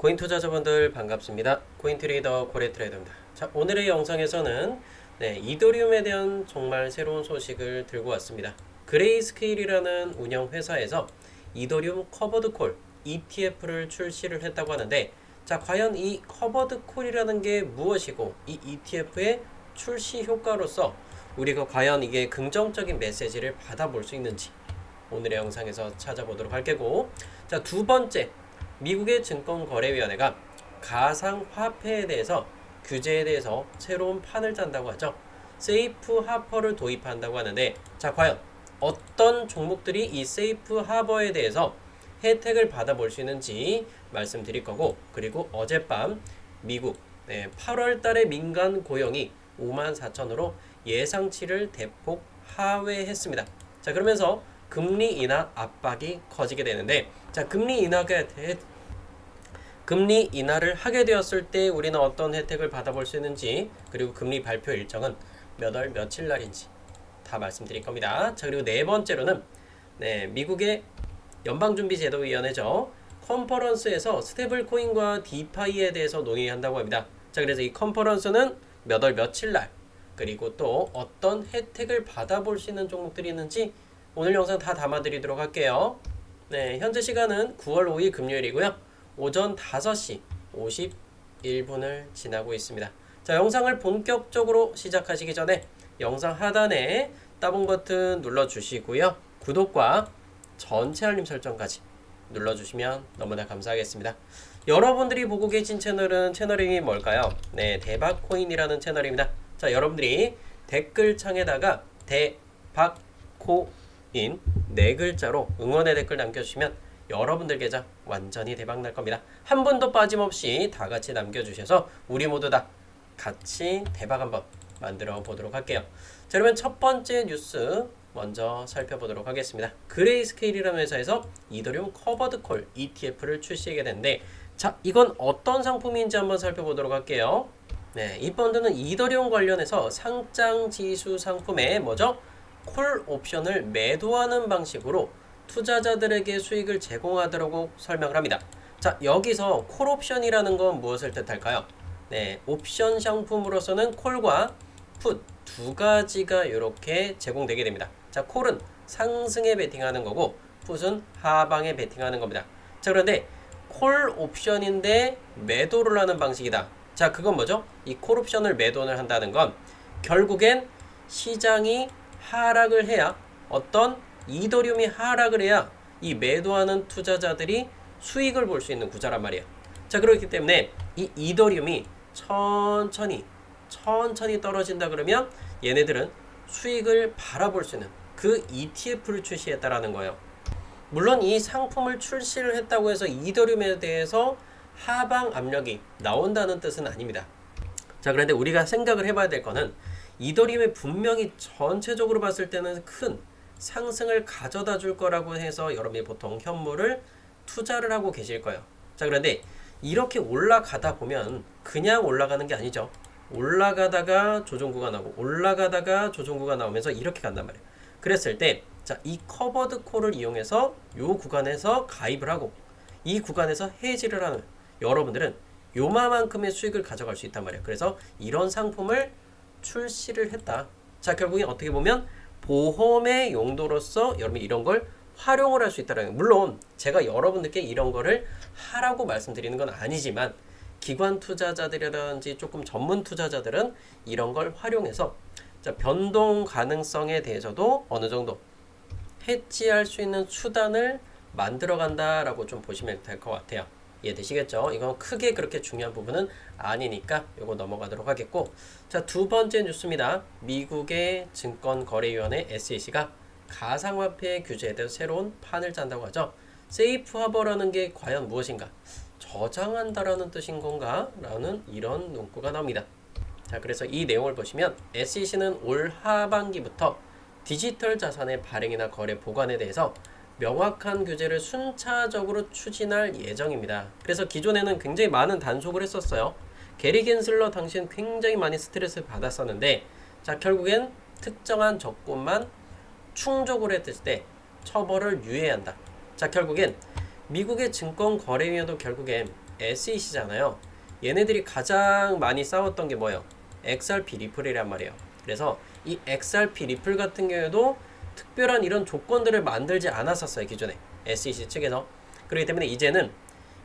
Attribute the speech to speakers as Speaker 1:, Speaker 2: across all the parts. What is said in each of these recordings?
Speaker 1: 코인 투자자분들 반갑습니다. 코인 트레이더 고래트레이더입니다. 자, 오늘의 영상에서는 이더리움에 대한 정말 새로운 소식을 들고 왔습니다. 그레이스케일이라는 운영 회사에서 이더리움 커버드 콜 ETF를 출시를 했다고 하는데, 자, 과연 이 커버드 콜이라는 게 무엇이고 이 ETF의 출시 효과로서 우리가 과연 이게 긍정적인 메시지를 받아볼 수 있는지 오늘의 영상에서 찾아보도록 할 거고, 자, 두 번째, 미국의 증권거래위원회가 가상화폐에 대해서 규제에 대해서 새로운 판을 짠다고 하죠. 세이프 하퍼를 도입한다고 하는데, 자, 과연 어떤 종목들이 이 세이프 하버에 대해서 혜택을 받아볼 수 있는지 말씀드릴 거고, 그리고 어젯밤 미국 8월 달에 민간 고용이 54,000으로 예상치를 대폭 하회했습니다. 자, 그러면서 금리 인하 압박이 커지게 되는데, 자, 금리 인하를 하게 되었을 때 우리는 어떤 혜택을 받아볼 수 있는지, 그리고 금리 발표 일정은 몇 월 며칠 날인지 다 말씀드릴 겁니다. 자, 그리고 네 번째로는 미국의 연방준비제도위원회죠. 컨퍼런스에서 스테이블 코인과 디파이에 대해서 논의한다고 합니다. 자, 그래서 이 컨퍼런스는 몇 월 며칠 날, 그리고 또 어떤 혜택을 받아볼 수 있는 종목들이 있는지 오늘 영상 다 담아드리도록 할게요. 현재 시간은 9월 5일 금요일이고요. 오전 5시 51분을 지나고 있습니다. 자, 영상을 본격적으로 시작하시기 전에 영상 하단에 따봉 버튼 눌러주시고요. 구독과 전체 알림 설정까지 눌러주시면 너무나 감사하겠습니다. 여러분들이 보고 계신 채널 이름이 뭘까요? 대박코인이라는 채널입니다. 자, 여러분들이 댓글창에다가 대박코인 네 글자로 응원의 댓글 남겨주시면 여러분들 계좌 완전히 대박 날 겁니다. 한 분도 빠짐없이 다 같이 남겨주셔서 우리 모두 다 같이 대박 한번 만들어 보도록 할게요. 자, 그러면 첫 번째 뉴스 먼저 살펴보도록 하겠습니다. 그레이스케일이라는 회사에서 이더리움 커버드 콜 ETF를 출시하게 됐는데, 자, 이건 어떤 상품인지 한번 살펴보도록 할게요. 이 펀드는 이더리움 관련해서 상장 지수 상품에 뭐죠? 콜 옵션을 매도하는 방식으로 투자자들에게 수익을 제공하도록 설명을 합니다. 자, 여기서 콜 옵션이라는 건 무엇을 뜻할까요? 옵션 상품으로서는 콜과 풋 두 가지가 이렇게 제공되게 됩니다. 자, 콜은 상승에 베팅하는 거고 풋은 하방에 베팅하는 겁니다. 자, 그런데 콜 옵션인데 매도를 하는 방식이다. 자, 그건 뭐죠? 이 콜 옵션을 매도를 한다는 건 결국엔 시장이 하락을 해야, 어떤 이더리움이 하락을 해야 이 매도하는 투자자들이 수익을 볼 수 있는 구조란 말이에요. 자, 그렇기 때문에 이 이더리움이 천천히 떨어진다 그러면 얘네들은 수익을 바라볼 수 있는 그 ETF를 출시했다라는 거예요. 물론 이 상품을 출시를 했다고 해서 이더리움에 대해서 하방 압력이 나온다는 뜻은 아닙니다. 자, 그런데 우리가 생각을 해봐야 될 거는 이더리움이 분명히 전체적으로 봤을 때는 큰 상승을 가져다 줄 거라고 해서 여러분이 보통 현물을 투자를 하고 계실 거예요. 자, 그런데 이렇게 올라가다 보면 그냥 올라가는 게 아니죠. 올라가다가 조정구가 나오고 올라가다가 조정구가 나오면서 이렇게 간단 말이에요. 그랬을 때, 자, 이 커버드 콜을 이용해서 이 구간에서 가입을 하고 이 구간에서 해지를 하는 여러분들은 요만큼의 수익을 가져갈 수 있단 말이에요. 그래서 이런 상품을 출시를 했다. 자, 결국에 어떻게 보면 보험의 용도로서 여러분이 이런 걸 활용을 할 수 있다는 거예요. 물론 제가 여러분들께 이런 거를 하라고 말씀드리는 건 아니지만 기관 투자자들이라든지 조금 전문 투자자들은 이런 걸 활용해서, 자, 변동 가능성에 대해서도 어느 정도 해지할 수 있는 수단을 만들어 간다라고 좀 보시면 될 것 같아요. 이해되시겠죠? 이건 크게 그렇게 중요한 부분은 아니니까 이거 넘어가도록 하겠고, 자, 두 번째 뉴스입니다. 미국의 증권거래위원회 SEC가 가상화폐 규제에 대해서 새로운 판을 짠다고 하죠. 세이프 하버라는 게 과연 무엇인가? 저장한다라는 뜻인 건가? 라는 이런 문구가 나옵니다. 자, 그래서 이 내용을 보시면 SEC는 올 하반기부터 디지털 자산의 발행이나 거래 보관에 대해서 명확한 규제를 순차적으로 추진할 예정입니다. 그래서 기존에는 굉장히 많은 단속을 했었어요. 게리 겐슬러 당시엔 굉장히 많이 스트레스를 받았었는데, 자, 결국엔 특정한 적금만 충족을 했을 때 처벌을 유예한다. 자, 결국엔 미국의 증권거래위원회도 결국엔 SEC잖아요. 얘네들이 가장 많이 싸웠던 게 뭐예요? XRP 리플이란 말이에요. 그래서 이 XRP 리플 같은 경우에도 특별한 이런 조건들을 만들지 않았었어요. 기존에 SEC 측에서. 그렇기 때문에 이제는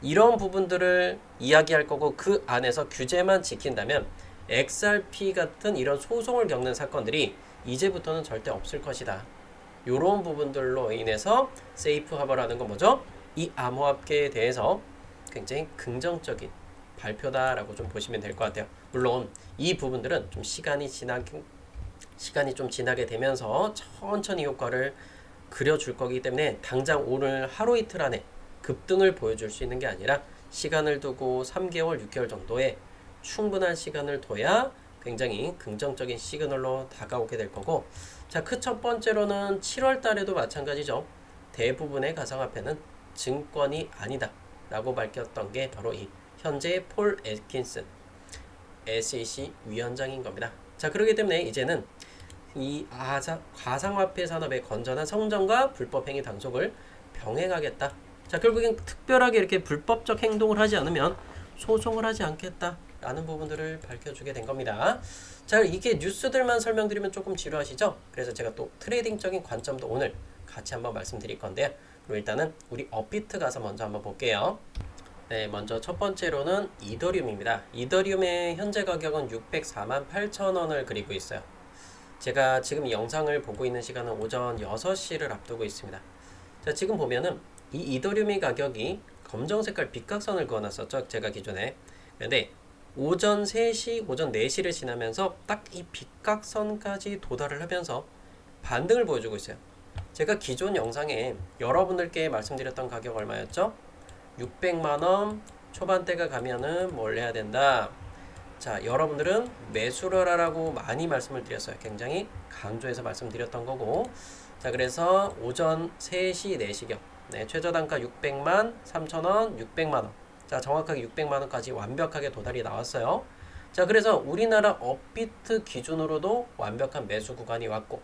Speaker 1: 이런 부분들을 이야기할 거고 그 안에서 규제만 지킨다면 XRP 같은 이런 소송을 겪는 사건들이 이제부터는 절대 없을 것이다. 이런 부분들로 인해서 세이프 하버라는 건 뭐죠? 이 암호화폐에 대해서 굉장히 긍정적인 발표다라고 좀 보시면 될 것 같아요. 물론 이 부분들은 좀 시간이 좀 지나게 되면서 천천히 효과를 그려줄 거기 때문에 당장 오늘 하루 이틀 안에 급등을 보여줄 수 있는 게 아니라 시간을 두고 3개월, 6개월 정도의 충분한 시간을 둬야 굉장히 긍정적인 시그널로 다가오게 될 거고, 자, 그 첫 번째로는 7월 달에도 마찬가지죠. 대부분의 가상화폐는 증권이 아니다 라고 밝혔던 게 바로 이 현재의 폴 애킨슨 SEC 위원장인 겁니다. 자, 그렇기 때문에 이제는 이 가상화폐 산업의 건전한 성장과 불법 행위 단속을 병행하겠다. 자, 결국엔 특별하게 이렇게 불법적 행동을 하지 않으면 소송을 하지 않겠다라는 부분들을 밝혀주게 된 겁니다. 자, 이게 뉴스들만 설명드리면 조금 지루하시죠? 그래서 제가 또 트레이딩적인 관점도 오늘 같이 한번 말씀드릴 건데요. 그럼 일단은 우리 업비트 가서 먼저 한번 볼게요. 네, 먼저 첫 번째로는 이더리움입니다. 이더리움의 현재 가격은 604만 8천 원을 그리고 있어요. 제가 지금 이 영상을 보고 있는 시간은 오전 6시를 앞두고 있습니다. 자, 지금 보면은 이 이더리움의 가격이 검정 색깔 빗각선을 그어놨었죠. 제가 기존에. 근데 오전 3시, 오전 4시를 지나면서 딱 이 빗각선까지 도달을 하면서 반등을 보여주고 있어요. 제가 기존 영상에 여러분들께 말씀드렸던 가격 얼마였죠? 600만원 초반대가 가면은 뭘 해야 된다. 자, 여러분들은 매수를 하라고 많이 말씀을 드렸어요. 굉장히 강조해서 말씀드렸던 거고, 자, 그래서 오전 3시, 4시경 네, 최저단가 600만 3천원, 600만원. 자, 정확하게 600만원까지 완벽하게 도달이 나왔어요. 자, 그래서 우리나라 업비트 기준으로도 완벽한 매수 구간이 왔고,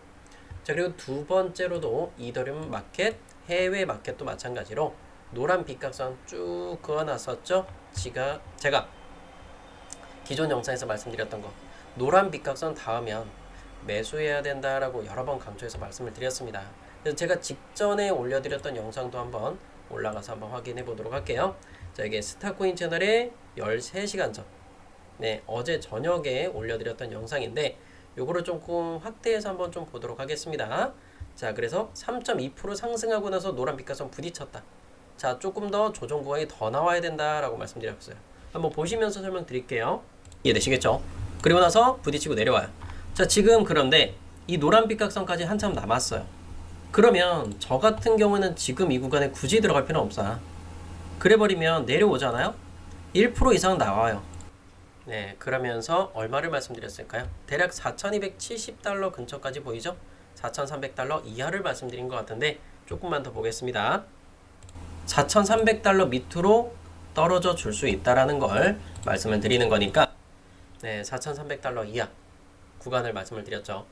Speaker 1: 자, 그리고 두 번째로도 이더리움 마켓, 해외 마켓도 마찬가지로 노란 빗각선 쭉 그어놨었죠. 제가 기존 영상에서 말씀드렸던 거, 노란 빗각선 닿으면 매수해야 된다라고 여러 번 강조해서 말씀을 드렸습니다. 그래서 제가 직전에 올려드렸던 영상도 한번 올라가서 한번 확인해 보도록 할게요. 자, 이게 스타코인 채널에 13시간 전, 네, 어제 저녁에 올려드렸던 영상인데 요거를 조금 확대해서 한번 좀 보도록 하겠습니다. 자, 그래서 3.2% 상승하고 나서 노란 빗각선 부딪혔다. 자, 조금 더 조정 구간이 더 나와야 된다라고 말씀드렸어요. 한번 보시면서 설명드릴게요. 이해되시겠죠? 그리고 나서 부딪히고 내려와요. 자, 지금 그런데 이 노란 빗각선까지 한참 남았어요. 그러면 저 같은 경우는 지금 이 구간에 굳이 들어갈 필요는 없어요. 그래버리면 내려오잖아요? 1% 이상 나와요. 네, 그러면서 얼마를 말씀드렸을까요? 대략 4,270달러 근처까지 보이죠? 4,300달러 이하를 말씀드린 것 같은데 조금만 더 보겠습니다. 4,300달러 밑으로 떨어져 줄 수 있다라는 걸 말씀을 드리는 거니까, 네, 4,300달러 이하 구간을 말씀을 드렸죠.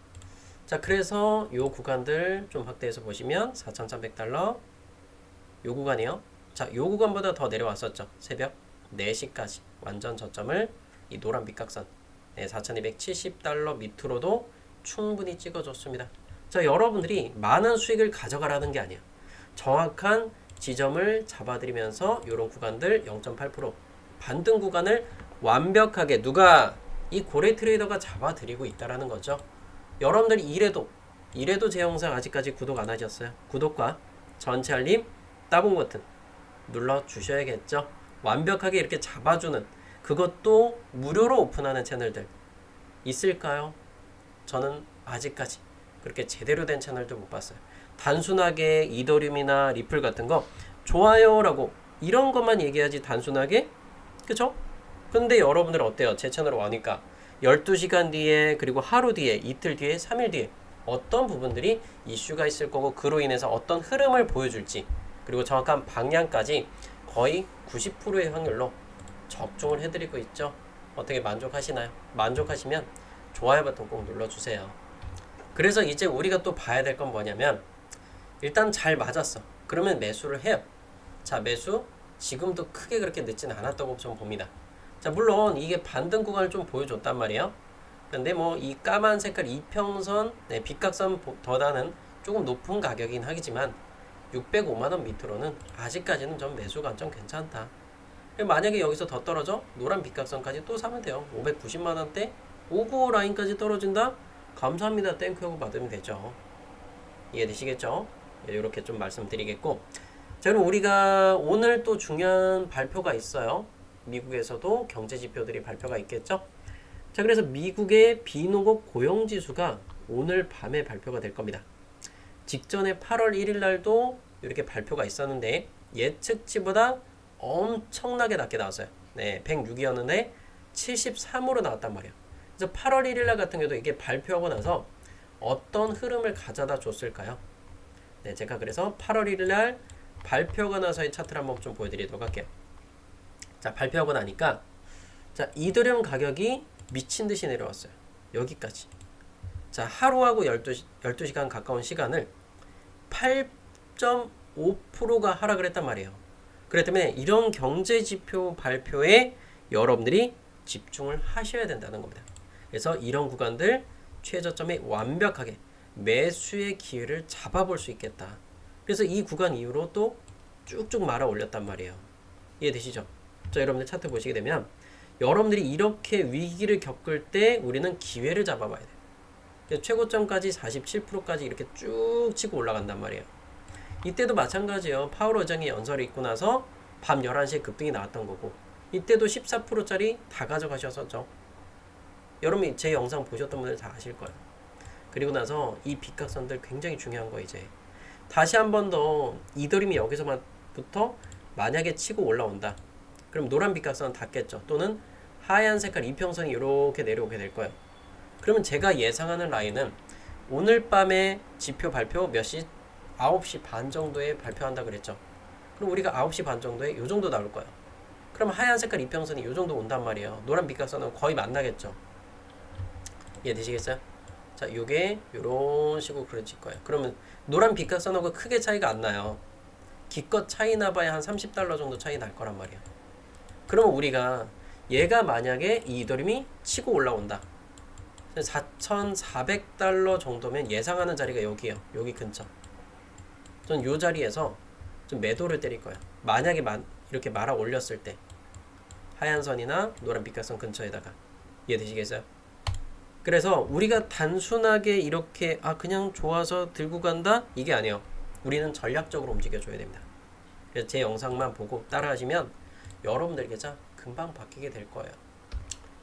Speaker 1: 자, 그래서 요 구간들 좀 확대해서 보시면 4,300달러 요 구간이요. 자, 요 구간보다 더 내려왔었죠. 새벽 4시까지 완전 저점을 이 노란 빗각선, 네, 4,270달러 밑으로도 충분히 찍어줬습니다. 자, 여러분들이 많은 수익을 가져가라는 게 아니에요. 정확한 지점을 잡아드리면서 이런 구간들 0.8% 반등 구간을 완벽하게 누가 이 고래 트레이더가 잡아드리고 있다라는 거죠. 여러분들이 이래도 제 영상 아직까지 구독 안 하셨어요? 구독과 전체 알림 따봉 버튼 눌러주셔야겠죠. 완벽하게 이렇게 잡아주는, 그것도 무료로 오픈하는 채널들 있을까요? 저는 아직까지 그렇게 제대로 된 채널도 못 봤어요. 단순하게 이더리움이나 리플 같은 거 좋아요라고 이런 것만 얘기하지 단순하게, 그쵸? 근데 여러분들은 어때요? 제 채널에 와니까 12시간 뒤에, 그리고 하루 뒤에, 이틀 뒤에, 3일 뒤에 어떤 부분들이 이슈가 있을 거고 그로 인해서 어떤 흐름을 보여줄지, 그리고 정확한 방향까지 거의 90%의 확률로 적중을 해드리고 있죠. 어떻게 만족하시나요? 만족하시면 좋아요 버튼 꼭 눌러주세요. 그래서 이제 우리가 또 봐야 될 건 뭐냐면, 일단 잘 맞았어. 그러면 매수를 해요. 자, 매수 지금도 크게 그렇게 늦지는 않았다고 좀 봅니다. 자, 물론 이게 반등 구간을 좀 보여줬단 말이에요. 근데 뭐 이 까만 색깔 이평선, 네, 빗각선보다는 조금 높은 가격이긴 하겠지만 605만원 밑으로는 아직까지는 좀 매수 관점 괜찮다. 만약에 여기서 더 떨어져 노란 빗각선까지 또 사면 돼요. 590만원대 595 라인까지 떨어진다? 감사합니다. 땡큐 하고 받으면 되죠. 이해되시겠죠? 이렇게 좀 말씀드리겠고, 자, 그럼 우리가 오늘 또 중요한 발표가 있어요. 미국에서도 경제 지표들이 발표가 있겠죠? 자, 그래서 미국의 비노급 고용지수가 오늘 밤에 발표가 될 겁니다. 직전에 8월 1일 날도 이렇게 발표가 있었는데 예측치보다 엄청나게 낮게 나왔어요. 네, 106이었는데 73으로 나왔단 말이에요. 그래서 8월 1일 날 같은 경우도 이게 발표하고 나서 어떤 흐름을 가져다 줬을까요? 네, 제가 그래서 8월 1일 날 발표가 나서의 차트를 한번 좀 보여드리도록 할게요. 자, 발표하고 나니까 자, 이더리움 가격이 미친 듯이 내려왔어요. 여기까지. 자, 하루하고 12시간 가까운 시간을 8.5%가 하락을 했단 말이에요. 그렇기 때문에 이런 경제지표 발표에 여러분들이 집중을 하셔야 된다는 겁니다. 그래서 이런 구간들 최저점에 완벽하게 매수의 기회를 잡아볼 수 있겠다. 그래서 이 구간 이후로 또 쭉쭉 말아 올렸단 말이에요. 이해되시죠? 자, 여러분들 차트 보시게 되면 여러분들이 이렇게 위기를 겪을 때 우리는 기회를 잡아봐야 돼요. 최고점까지 47%까지 이렇게 쭉 치고 올라간단 말이에요. 이때도 마찬가지예요. 파월 의장이 연설이 있고 나서 밤 11시에 급등이 나왔던 거고, 이때도 14%짜리 다 가져가셨었죠. 여러분이 제 영상 보셨던 분들 다 아실 거예요. 그리고 나서 이 빗각선들 굉장히 중요한 거. 이제 다시 한 번 더 이더림이 여기서부터 만약에 치고 올라온다, 그럼 노란 빗각선은 닿겠죠. 또는 하얀 색깔 이평선이 이렇게 내려오게 될 거예요. 그러면 제가 예상하는 라인은 오늘 밤에 지표 발표 몇 시? 9시 반 정도에 발표한다 그랬죠. 그럼 우리가 9시 반 정도에 이 정도 나올 거예요. 그럼 하얀 색깔 이평선이 이 정도 온단 말이에요. 노란 빗각선은 거의 만나겠죠. 이해되시겠어요? 자, 요게 요런 식으로 그려질 거예요. 그러면 노란 빗각선하고 크게 차이가 안 나요. 기껏 차이 나봐야 한 $30 정도 차이 날 거란 말이에요. 그러면 우리가 얘가 만약에 이 이더림이 치고 올라온다, $4,400 정도면 예상하는 자리가 여기에요. 여기 근처. 전 요 자리에서 좀 매도를 때릴 거예요. 만약에 이렇게 말아 올렸을 때 하얀 선이나 노란 빗각선 근처에다가. 이해되시겠어요? 그래서 우리가 단순하게 이렇게 그냥 좋아서 들고 간다? 이게 아니에요. 우리는 전략적으로 움직여줘야 됩니다. 그래서 제 영상만 보고 따라하시면 여러분들 계좌 금방 바뀌게 될 거예요.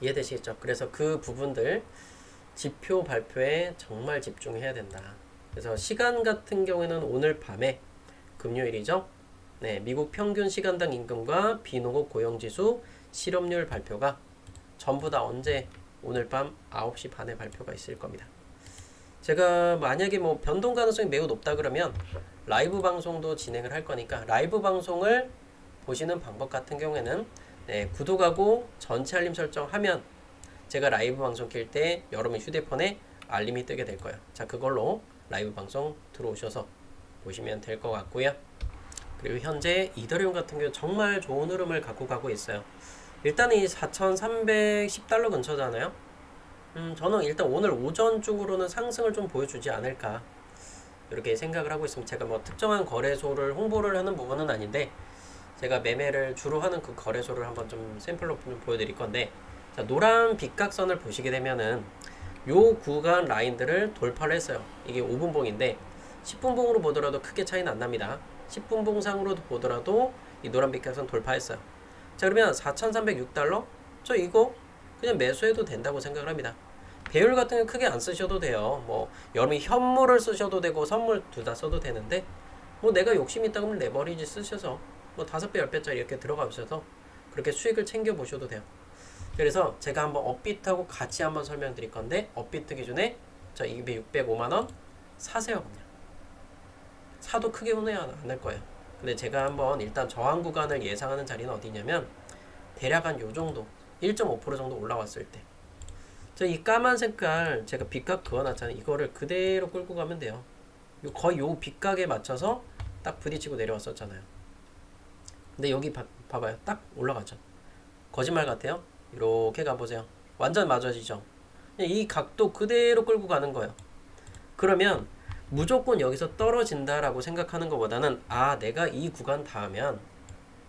Speaker 1: 이해되시겠죠? 그래서 그 부분들 지표 발표에 정말 집중해야 된다. 그래서 시간 같은 경우에는 오늘 밤에 금요일이죠. 네, 미국 평균 시간당 임금과 비노급 고용지수 실업률 발표가 전부 다 언제? 오늘 밤 9시 반에 발표가 있을 겁니다. 제가 만약에 뭐 변동 가능성이 매우 높다 그러면 라이브 방송도 진행을 할 거니까 라이브 방송을 보시는 방법 같은 경우에는 네, 구독하고 전체 알림 설정하면 제가 라이브 방송 킬 때 여러분 휴대폰에 알림이 뜨게 될 거예요. 자, 그걸로 라이브 방송 들어오셔서 보시면 될 것 같고요. 그리고 현재 이더리움 같은 경우 정말 좋은 흐름을 갖고 가고 있어요. 일단 이 $4,310 근처잖아요. 저는 일단 오늘 오전 쪽으로는 상승을 좀 보여주지 않을까 이렇게 생각을 하고 있습니다. 제가 뭐 특정한 거래소를 홍보를 하는 부분은 아닌데 제가 매매를 주로 하는 그 거래소를 한번 좀 샘플로 좀 보여드릴 건데, 자, 노란 빗각선을 보시게 되면은 요 구간 라인들을 돌파를 했어요. 이게 5분봉인데 10분봉으로 보더라도 크게 차이는 안 납니다. 10분봉 상으로 보더라도 이 노란 빗각선 돌파했어요. 자, 그러면 $4,306? 저 이거 그냥 매수해도 된다고 생각을 합니다. 배율 같은 거 크게 안 쓰셔도 돼요. 뭐 여러분이 현물을 쓰셔도 되고 선물 둘 다 써도 되는데, 뭐 내가 욕심 있다 그러면 레버리지 쓰셔서 뭐 5배, 10배짜리 이렇게 들어가셔서 그렇게 수익을 챙겨 보셔도 돼요. 그래서 제가 한번 업비트하고 같이 한번 설명드릴 건데, 업비트 기준에 자, 이게 605만원 사세요. 그냥 사도 크게 손해 안 날 거예요. 근데 제가 한번 일단 저항 구간을 예상하는 자리는 어디냐면 대략 한 요 정도 1.5% 정도 올라왔을 때, 저 이 까만 색깔 제가 빗각 그어놨잖아요. 이거를 그대로 끌고 가면 돼요. 거의 요 빗각에 맞춰서 딱 부딪히고 내려왔었잖아요. 근데 여기 봐봐요. 딱 올라가죠. 거짓말 같아요. 이렇게 가보세요. 완전 맞아지죠. 이 각도 그대로 끌고 가는 거예요. 그러면 무조건 여기서 떨어진다라고 생각하는 것보다는 아 내가 이 구간 닿으면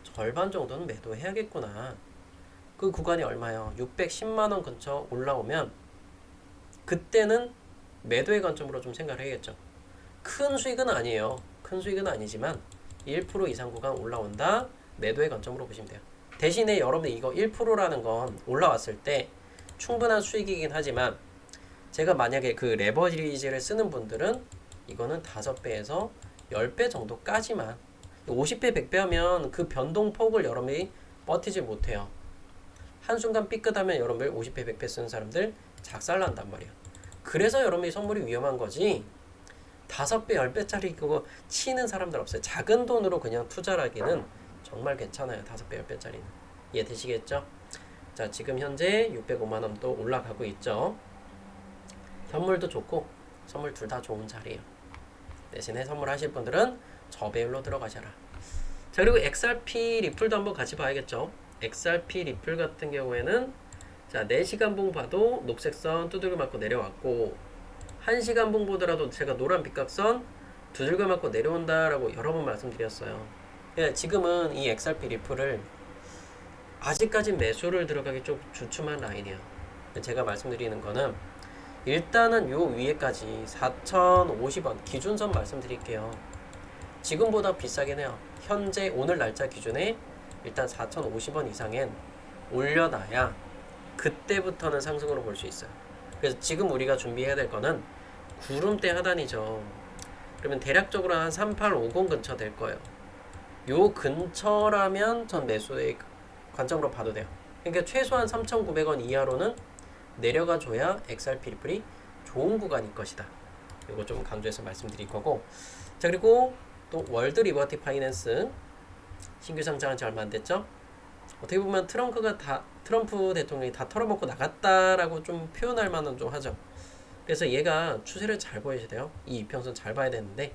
Speaker 1: 절반 정도는 매도해야겠구나. 그 구간이 얼마요? 610만원 근처 올라오면 그때는 매도의 관점으로 좀 생각을 해야겠죠. 큰 수익은 아니에요. 큰 수익은 아니지만 1% 이상 구간 올라온다. 매도의 관점으로 보시면 돼요. 대신에 여러분들 이거 1%라는 건 올라왔을 때 충분한 수익이긴 하지만 제가 만약에 그 레버리지를 쓰는 분들은 이거는 5배에서 10배 정도까지만 50배, 100배 하면 그 변동폭을 여러분이 버티지 못해요. 한순간 삐끗하면 여러분들 50배, 100배 쓰는 사람들 작살난단 말이에요. 그래서 여러분이 선물이 위험한 거지 5배, 10배짜리 그거 치는 사람들 없어요. 작은 돈으로 그냥 투자를 하기는 정말 괜찮아요. 5배, 10배짜리는. 이해되시겠죠? 자, 지금 현재 605만원 또 올라가고 있죠. 현물도 좋고 선물 둘 다 좋은 자리예요. 대신에 선물하실 분들은 저배율로 들어가셔라. 자, 그리고 XRP 리플도 한번 같이 봐야겠죠. XRP 리플 같은 경우에는 자 4시간 봉 봐도 녹색선 두들겨 맞고 내려왔고 1시간 봉 보더라도 제가 노란 빗각선 두들겨 맞고 내려온다라고 여러 번 말씀드렸어요. 예, 지금은 이 XRP 리플을 아직까지 매수를 들어가기 좀 주춤한 라인이에요. 제가 말씀드리는 거는 일단은 요 위에까지 4,050원 기준선 말씀드릴게요. 지금보다 비싸긴 해요. 현재 오늘 날짜 기준에 일단 4,050원 이상엔 올려놔야 그때부터는 상승으로 볼 수 있어요. 그래서 지금 우리가 준비해야 될 거는 구름대 하단이죠. 그러면 대략적으로 한 3850 근처 될 거예요. 요 근처라면 전 매수의 관점으로 봐도 돼요. 그러니까 최소한 3,900원 이하로는 내려가 줘야 XRP 리플이 좋은 구간일 것이다. 이거 좀 강조해서 말씀드릴 거고. 자, 그리고 또 월드 리버티 파이낸스 신규 상장한 지 얼마 안 됐죠? 어떻게 보면 트럼프 대통령이 다 털어먹고 나갔다라고 좀 표현할 만은 좀 하죠. 그래서 얘가 추세를 잘 보여야 돼요. 이 이평선 잘 봐야 되는데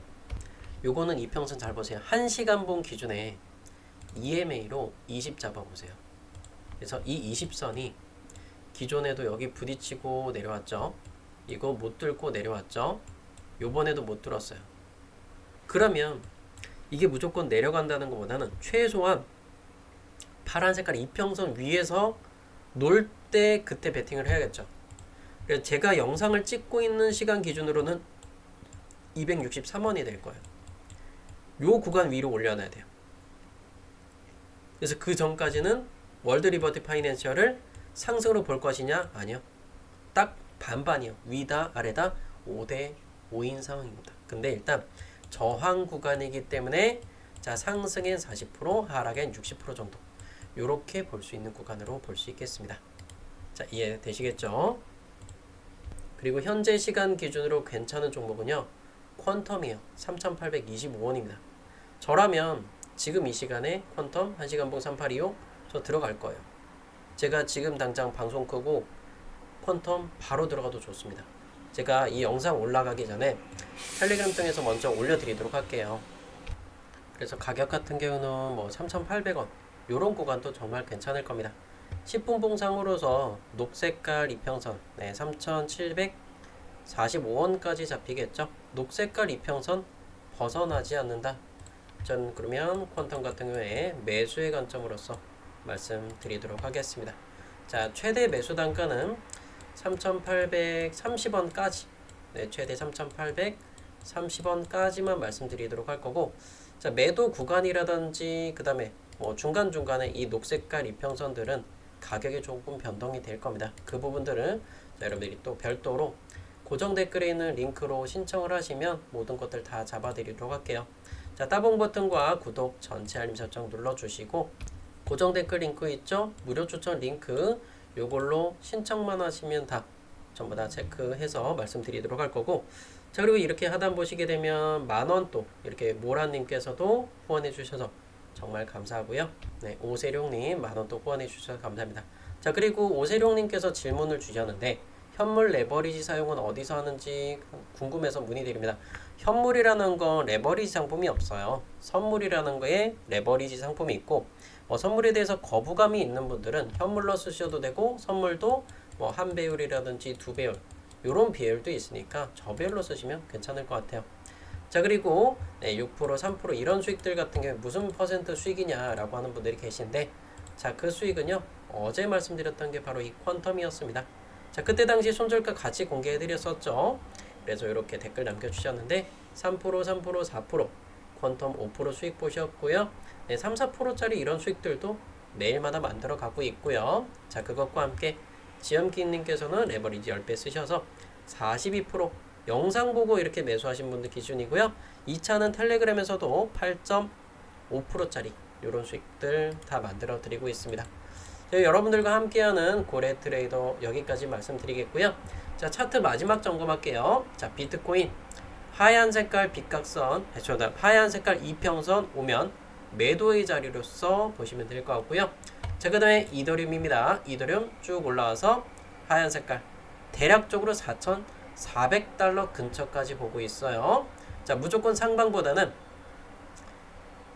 Speaker 1: 요거는 이평선 잘 보세요. 1시간 봉 기준에 EMA로 20 잡아보세요. 그래서 이 20선이 기존에도 여기 부딪히고 내려왔죠. 이거 못 뚫고 내려왔죠. 요번에도 못 뚫었어요. 그러면 이게 무조건 내려간다는 것보다는 최소한 파란 색깔 이평선 위에서 놀 때 그때 베팅을 해야겠죠. 그래서 제가 영상을 찍고 있는 시간 기준으로는 263원이 될 거예요. 요 구간 위로 올려놔야 돼요. 그래서 그 전까지는 월드 리버티 파이낸셜을 상승으로 볼 것이냐? 아니요. 딱 반반이요. 위다 아래다 5대 5인 상황입니다. 근데 일단 저항 구간이기 때문에 자 상승엔 40% 하락엔 60% 정도 요렇게 볼 수 있는 구간으로 볼 수 있겠습니다. 자 이해되시겠죠? 그리고 현재 시간 기준으로 괜찮은 종목은요 퀀텀이에요. 3,825원입니다. 저라면 지금 이 시간에 퀀텀 1시간 봉 3825 저 들어갈 거예요. 제가 지금 당장 방송 끄고 퀀텀 바로 들어가도 좋습니다. 제가 이 영상 올라가기 전에 텔레그램 통해서 먼저 올려드리도록 할게요. 그래서 가격 같은 경우는 뭐 3,800원 요런 구간도 정말 괜찮을 겁니다. 10분 봉상으로서 녹색깔 이평선 3,745원까지 잡히겠죠. 녹색깔 이평선 벗어나지 않는다. 전 그러면 퀀텀 같은 경우에 매수의 관점으로서 말씀드리도록 하겠습니다. 자, 최대 매수 단가는 3,830원까지 최대 3,830원까지만 말씀드리도록 할 거고 자, 매도 구간이라든지 그 다음에 뭐 중간중간에 이 녹색깔 이평선들은 가격이 조금 변동이 될 겁니다. 그 부분들은 자, 여러분들이 또 별도로 고정 댓글에 있는 링크로 신청을 하시면 모든 것들 다 잡아드리도록 할게요. 자, 따봉 버튼과 구독, 전체 알림 설정 눌러주시고 고정 댓글 링크 있죠? 무료 추천 링크 요걸로 신청만 하시면 다 전부 다 체크해서 말씀드리도록 할 거고 자 그리고 이렇게 하단 보시게 되면 만원 또 이렇게 모란님께서도 후원해 주셔서 정말 감사하고요. 네, 오세룡님 만원 또 후원해 주셔서 감사합니다. 자 그리고 오세룡님께서 질문을 주셨는데 현물 레버리지 사용은 어디서 하는지 궁금해서 문의드립니다. 현물이라는 건 레버리지 상품이 없어요. 선물이라는 거에 레버리지 상품이 있고 선물에 대해서 거부감이 있는 분들은 현물로 쓰셔도 되고 선물도 뭐 한 배율이라든지 두 배율 이런 비율도 있으니까 저배율로 쓰시면 괜찮을 것 같아요. 자 그리고 6% 3% 이런 수익들 같은 경우에 무슨 퍼센트 수익이냐라고 하는 분들이 계신데 자 그 수익은요 어제 말씀드렸던 게 바로 이 퀀텀이었습니다. 자 그때 당시 손절가 같이 공개해 드렸었죠. 그래서 이렇게 댓글 남겨주셨는데 3% 4% 퀀텀 5% 수익 보셨고요. 3, 4%짜리 이런 수익들도 매일마다 만들어 가고 있고요. 자 그것과 함께 지엄기님께서는 레버리지 10배 쓰셔서 42% 영상 보고 이렇게 매수하신 분들 기준이고요. 2차는 텔레그램에서도 8.5%짜리 이런 수익들 다 만들어 드리고 있습니다. 여러분들과 함께하는 고래 트레이더 여기까지 말씀드리겠고요. 자 차트 마지막 점검할게요. 자 비트코인 하얀 색깔 빗각선 하얀 색깔 이평선 오면 매도의 자리로서 보시면 될 것 같고요. 자 그 다음에 이더리움입니다. 이더리움 쭉 올라와서 하얀 색깔 대략적으로 4,400달러 근처까지 보고 있어요. 자 무조건 상방보다는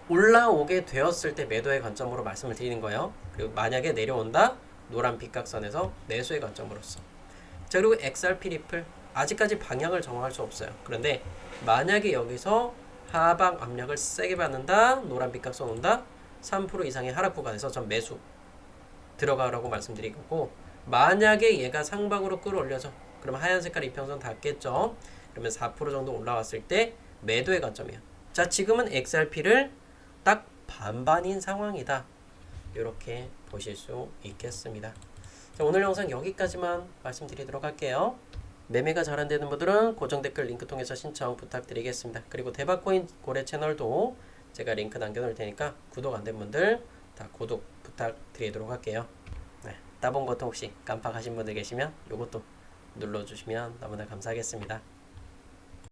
Speaker 1: 올라오게 되었을 때 매도의 관점으로 말씀을 드리는 거예요. 그리고 만약에 내려온다 노란 빗각선에서 매수의 관점으로서. 자 그리고 XRP 리플 아직까지 방향을 정할 수 없어요. 그런데 만약에 여기서 하방 압력을 세게 받는다 노란 빗각선 온다 3% 이상의 하락 구간에서 전 매수 들어가라고 말씀드리고 만약에 얘가 상방으로 끌어올려져 그러면 하얀 색깔 이평선 닿겠죠. 그러면 4% 정도 올라왔을 때 매도의 관점이에요. 자 지금은 XRP를 딱 반반인 상황이다. 이렇게 보실 수 있겠습니다. 자, 오늘 영상 여기까지만 말씀드리도록 할게요. 매매가 잘 안되는 분들은 고정 댓글 링크 통해서 신청 부탁드리겠습니다. 그리고 대박코인 고래 채널도 제가 링크 남겨놓을 테니까 구독 안된 분들 다 구독 부탁드리도록 할게요. 네, 따본 것도 혹시 깜빡하신 분들 계시면 요것도 눌러주시면 너무나 감사하겠습니다.